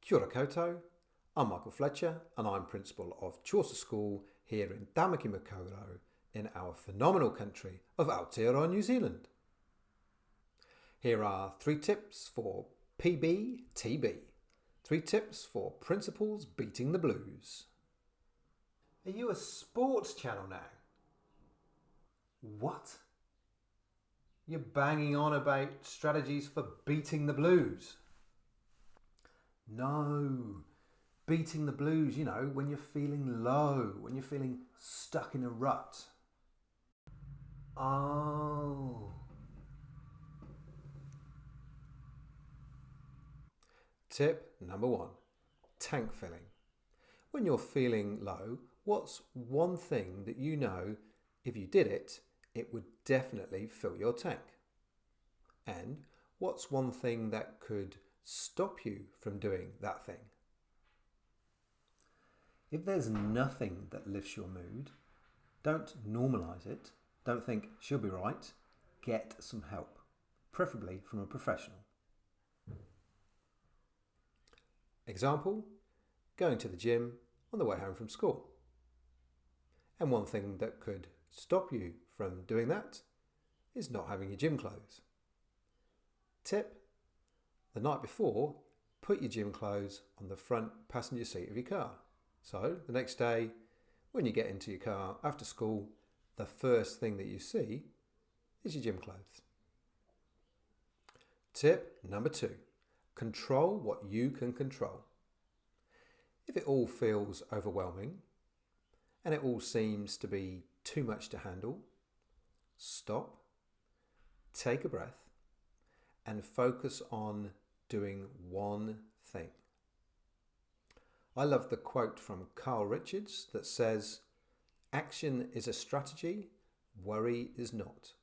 Kia ora koutou, I'm Michael Fletcher and I'm Principal of Chaucer School here in Tamaki Makaurau in our phenomenal country of Aotearoa, New Zealand. Here are 3 tips for PBTB, 3 tips for principals beating the blues. Are you a sports channel now? What? You're banging on about strategies for beating the blues? No, beating the blues, when you're feeling low, when you're feeling stuck in a rut. Oh. Tip number 1, tank filling. When you're feeling low, what's one thing that you know if you did it, it would definitely fill your tank? And what's one thing that could stop you from doing that thing? If there's nothing that lifts your mood, don't normalise it. Don't think she'll be right. Get some help, preferably from a professional. Example, going to the gym on the way home from school. And one thing that could stop you from doing that is not having your gym clothes. Tip, the night before, put your gym clothes on the front passenger seat of your car. So the next day, when you get into your car after school, the first thing that you see is your gym clothes. Tip number 2, control what you can control. If it all feels overwhelming and it all seems to be too much to handle, stop, take a breath, and focus on doing one thing. I love the quote from Carl Richards that says, "Action is a strategy, worry is not."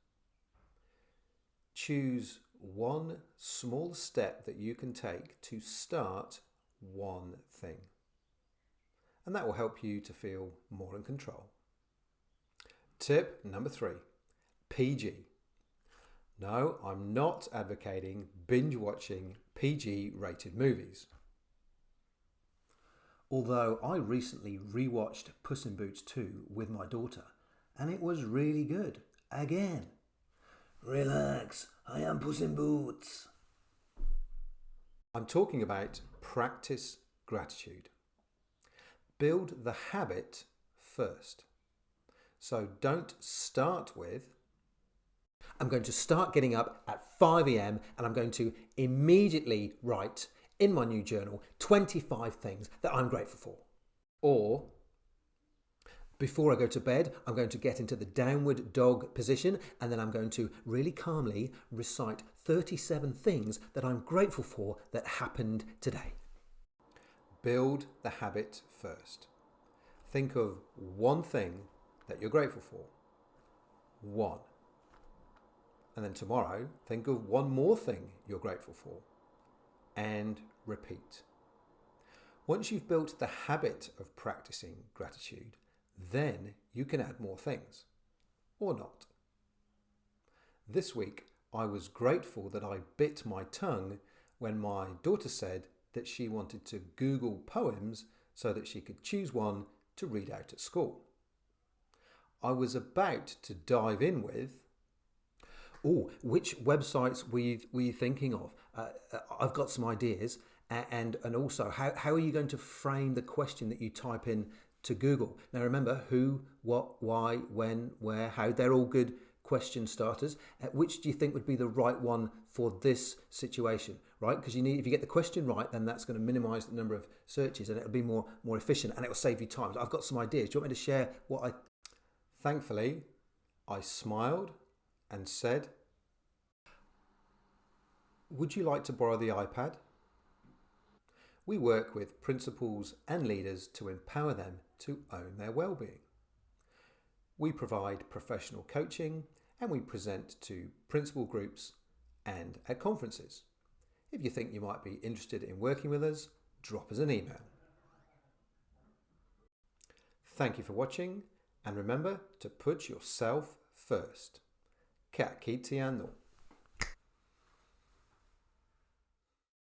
Choose one small step that you can take to start one thing. And that will help you to feel more in control. Tip number 3, PG. No, I'm not advocating binge watching PG rated movies. Although I recently rewatched Puss in Boots 2 with my daughter and it was really good. Again. Relax, I am Puss in Boots. I'm talking about practice gratitude. Build the habit first. So don't start with, I'm going to start getting up at 5 a.m. and I'm going to immediately write in my new journal 25 things that I'm grateful for. Or, before I go to bed, I'm going to get into the downward dog position and then I'm going to really calmly recite 37 things that I'm grateful for that happened today. Build the habit first. Think of one thing that you're grateful for. One. And then tomorrow, think of one more thing you're grateful for. And repeat. Once you've built the habit of practicing gratitude, then you can add more things. Or not. This week, I was grateful that I bit my tongue when my daughter said that she wanted to Google poems so that she could choose one to read out at school. I was about to dive in with, which websites were you thinking of? I've got some ideas. And also, how are you going to frame the question that you type in to Google? Now remember, who, what, why, when, where, how, they're all good question starters. Which do you think would be the right one for this situation, right? Because if you get the question right, then that's going to minimize the number of searches and it'll be more efficient and it will save you time. I've got some ideas. Do you want me to share what I... Thankfully, I smiled and said, would you like to borrow the iPad? We work with principals and leaders to empower them to own their well-being. We provide professional coaching and we present to principal groups and at conferences. If you think you might be interested in working with us, drop us an email. Thank you for watching and remember to put yourself first. Ka kite anō.